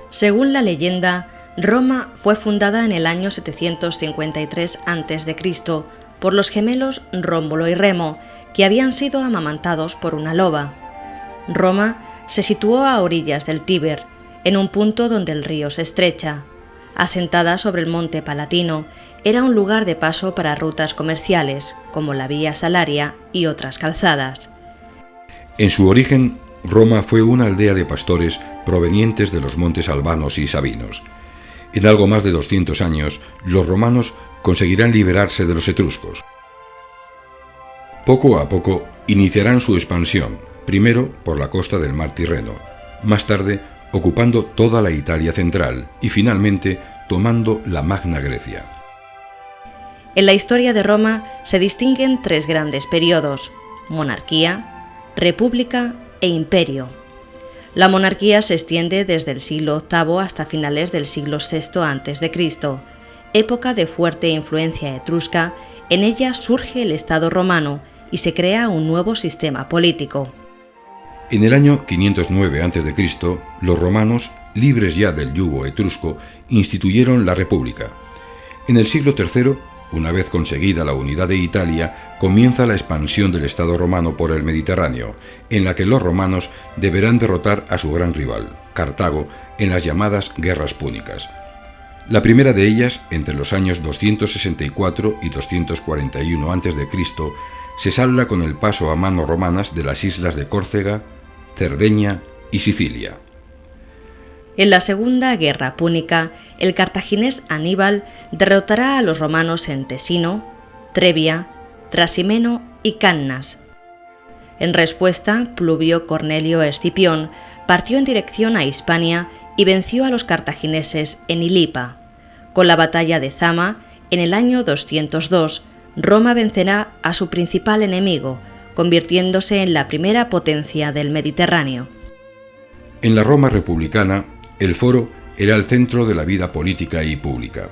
Según la leyenda, Roma fue fundada en el año 753 a.C. por los gemelos Rómulo y Remo, que habían sido amamantados por una loba. Roma se situó a orillas del Tíber, en un punto donde el río se estrecha. Asentada sobre el monte Palatino, era un lugar de paso para rutas comerciales, como la Vía Salaria y otras calzadas. En su origen, Roma fue una aldea de pastores provenientes de los montes albanos y sabinos. En algo más de 200 años, los romanos conseguirán liberarse de los etruscos. Poco a poco iniciarán su expansión, primero por la costa del mar Tirreno, más tarde ocupando toda la Italia central y finalmente tomando la Magna Grecia. En la historia de Roma se distinguen tres grandes periodos: monarquía, república e imperio. La monarquía se extiende desde el siglo VIII hasta finales del siglo VI a.C., época de fuerte influencia etrusca. En ella surge el Estado romano y se crea un nuevo sistema político. En el año 509 a.C., los romanos, libres ya del yugo etrusco, instituyeron la República. En el siglo III, una vez conseguida la unidad de Italia, comienza la expansión del Estado romano por el Mediterráneo, en la que los romanos deberán derrotar a su gran rival, Cartago, en las llamadas Guerras Púnicas. La primera de ellas, entre los años 264 y 241 a.C., se salda con el paso a manos romanas de las islas de Córcega, Cerdeña y Sicilia. En la Segunda Guerra Púnica, el cartaginés Aníbal derrotará a los romanos en Tesino, Trebia, Trasimeno y Cannas. En respuesta, Pluvio Cornelio Escipión partió en dirección a Hispania y venció a los cartagineses en Ilipa. Con la batalla de Zama, en el año 202, Roma vencerá a su principal enemigo, convirtiéndose en la primera potencia del Mediterráneo. En la Roma republicana, el foro era el centro de la vida política y pública.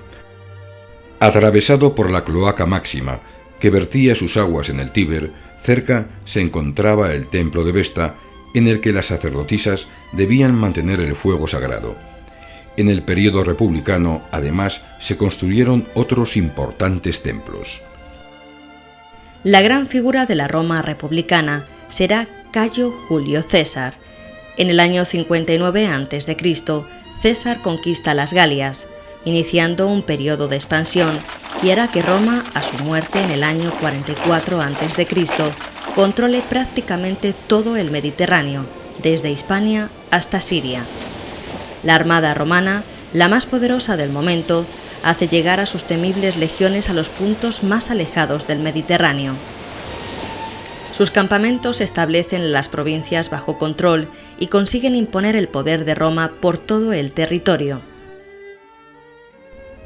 Atravesado por la Cloaca Máxima, que vertía sus aguas en el Tíber, cerca se encontraba el templo de Vesta, en el que las sacerdotisas debían mantener el fuego sagrado. En el período republicano, además, se construyeron otros importantes templos. La gran figura de la Roma republicana será Cayo Julio César. En el año 59 a.C., César conquista las Galias, iniciando un periodo de expansión que hará que Roma, a su muerte en el año 44 a.C., controle prácticamente todo el Mediterráneo, desde Hispania hasta Siria. La armada romana, la más poderosa del momento, hace llegar a sus temibles legiones a los puntos más alejados del Mediterráneo. Sus campamentos se establecen en las provincias bajo control y consiguen imponer el poder de Roma por todo el territorio.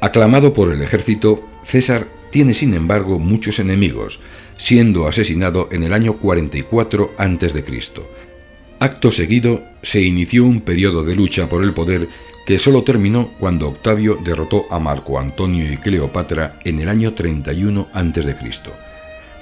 Aclamado por el ejército, César tiene sin embargo muchos enemigos, siendo asesinado en el año 44 a.C. Acto seguido, se inició un periodo de lucha por el poder que solo terminó cuando Octavio derrotó a Marco Antonio y Cleopatra en el año 31 a.C.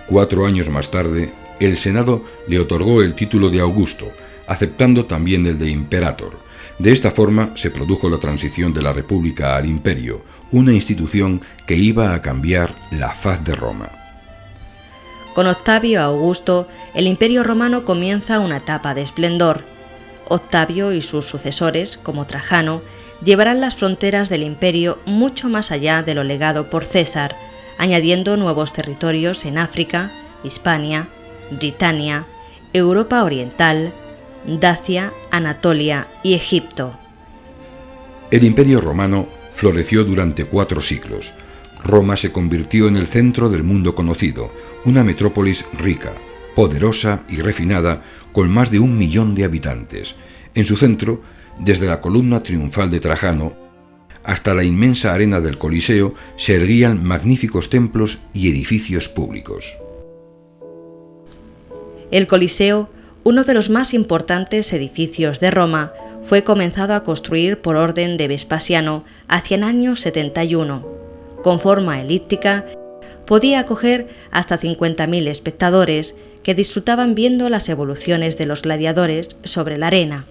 4 años más tarde, el Senado le otorgó el título de Augusto, aceptando también el de Imperator. De esta forma se produjo la transición de la República al Imperio, una institución que iba a cambiar la faz de Roma. Con Octavio Augusto, el Imperio romano comienza una etapa de esplendor. Octavio y sus sucesores, como Trajano, llevarán las fronteras del imperio mucho más allá de lo legado por César, añadiendo nuevos territorios en África, Hispania, Britania, Europa Oriental, Dacia, Anatolia y Egipto. El Imperio romano floreció durante 4 siglos. Roma se convirtió en el centro del mundo conocido, una metrópolis rica, poderosa y refinada, con más de 1 millón de habitantes. En su centro, desde la columna triunfal de Trajano hasta la inmensa arena del Coliseo, se erguían magníficos templos y edificios públicos. El Coliseo, uno de los más importantes edificios de Roma, fue comenzado a construir por orden de Vespasiano hacia el año 71. Con forma elíptica, podía acoger hasta 50.000 espectadores que disfrutaban viendo las evoluciones de los gladiadores sobre la arena.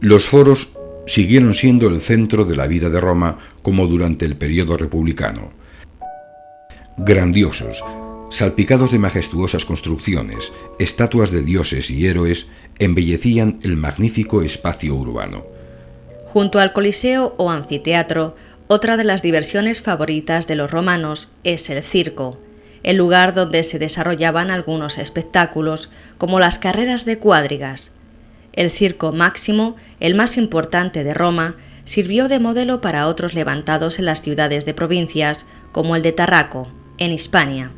Los foros siguieron siendo el centro de la vida de Roma como durante el periodo republicano. Grandiosos, salpicados de majestuosas construcciones, estatuas de dioses y héroes embellecían el magnífico espacio urbano. Junto al Coliseo o anfiteatro, otra de las diversiones favoritas de los romanos es el circo, el lugar donde se desarrollaban algunos espectáculos, como las carreras de cuadrigas. El Circo Máximo, el más importante de Roma, sirvió de modelo para otros levantados en las ciudades de provincias, como el de Tarraco, en Hispania.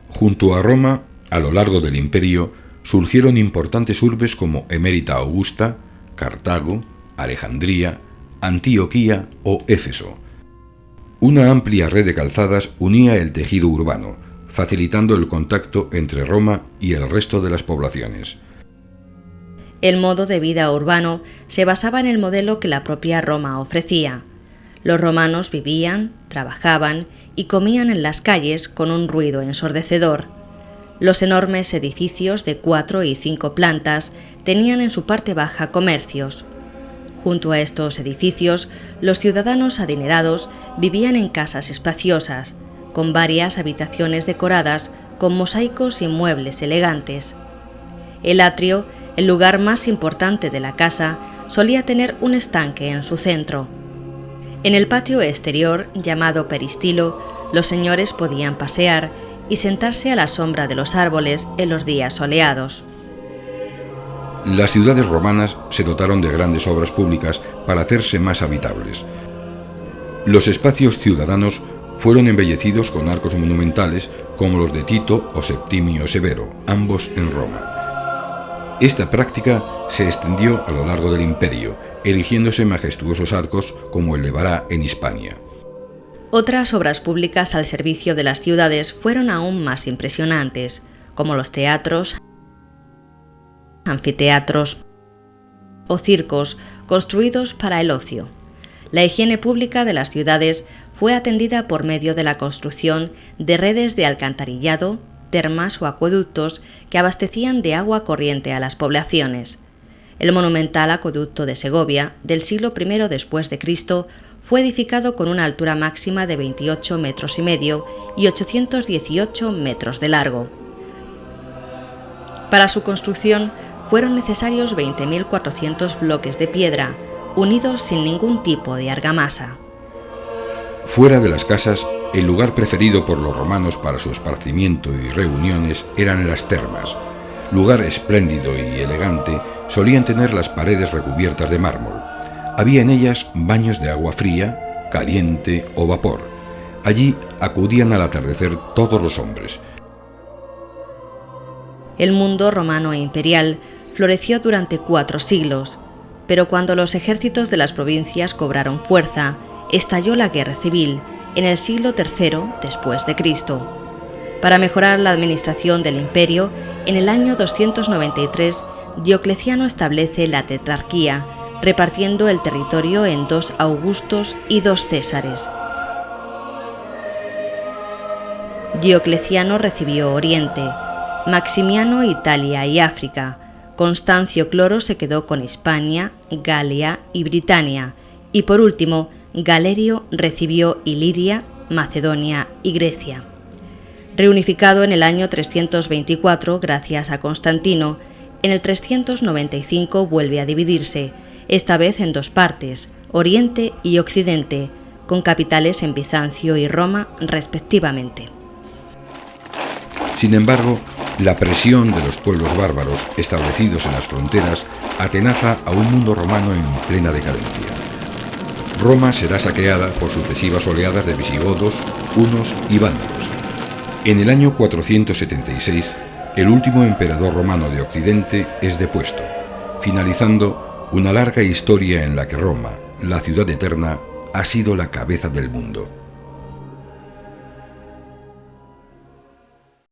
Junto a Roma, a lo largo del imperio, surgieron importantes urbes como Emérita Augusta, Cartago, Alejandría, Antioquía o Éfeso. Una amplia red de calzadas unía el tejido urbano, facilitando el contacto entre Roma y el resto de las poblaciones. El modo de vida urbano se basaba en el modelo que la propia Roma ofrecía. Los romanos vivían, trabajaban y comían en las calles con un ruido ensordecedor. Los enormes edificios de 4 y 5 plantas tenían en su parte baja comercios. Junto a estos edificios, los ciudadanos adinerados vivían en casas espaciosas, con varias habitaciones decoradas con mosaicos y muebles elegantes. El atrio, el lugar más importante de la casa, solía tener un estanque en su centro. En el patio exterior, llamado peristilo, los señores podían pasear y sentarse a la sombra de los árboles en los días soleados. Las ciudades romanas se dotaron de grandes obras públicas para hacerse más habitables. Los espacios ciudadanos fueron embellecidos con arcos monumentales como los de Tito o Septimio Severo, ambos en Roma. Esta práctica se extendió a lo largo del imperio, erigiéndose majestuosos arcos como el de Bará en Hispania. Otras obras públicas al servicio de las ciudades fueron aún más impresionantes, como los teatros, anfiteatros o circos construidos para el ocio. La higiene pública de las ciudades fue atendida por medio de la construcción de redes de alcantarillado, termas o acueductos que abastecían de agua corriente a las poblaciones. El monumental acueducto de Segovia, del siglo I después de Cristo, fue edificado con una altura máxima de 28 metros y medio y 818 metros de largo. Para su construcción fueron necesarios 20.400 bloques de piedra, unidos sin ningún tipo de argamasa. Fuera de las casas, el lugar preferido por los romanos para su esparcimiento y reuniones eran las termas. Lugar espléndido y elegante, solían tener las paredes recubiertas de mármol. Había en ellas baños de agua fría, caliente o vapor. Allí acudían al atardecer todos los hombres. El mundo romano e imperial floreció durante 4 siglos, pero cuando los ejércitos de las provincias cobraron fuerza, estalló la guerra civil en el siglo III después de Cristo. Para mejorar la administración del imperio, en el año 293 Diocleciano establece la tetrarquía, repartiendo el territorio en 2 Augustos y 2 Césares. Diocleciano recibió Oriente, Maximiano Italia y África, Constancio Cloro se quedó con Hispania, Galia y Britania, y por último, Galerio recibió Iliria, Macedonia y Grecia. Reunificado en el año 324 gracias a Constantino, en el 395 vuelve a dividirse, esta vez en 2 partes, Oriente y Occidente, con capitales en Bizancio y Roma respectivamente. Sin embargo, la presión de los pueblos bárbaros establecidos en las fronteras atenaza a un mundo romano en plena decadencia. Roma será saqueada por sucesivas oleadas de visigodos, hunos y vándalos. En el año 476, el último emperador romano de Occidente es depuesto, finalizando una larga historia en la que Roma, la ciudad eterna, ha sido la cabeza del mundo.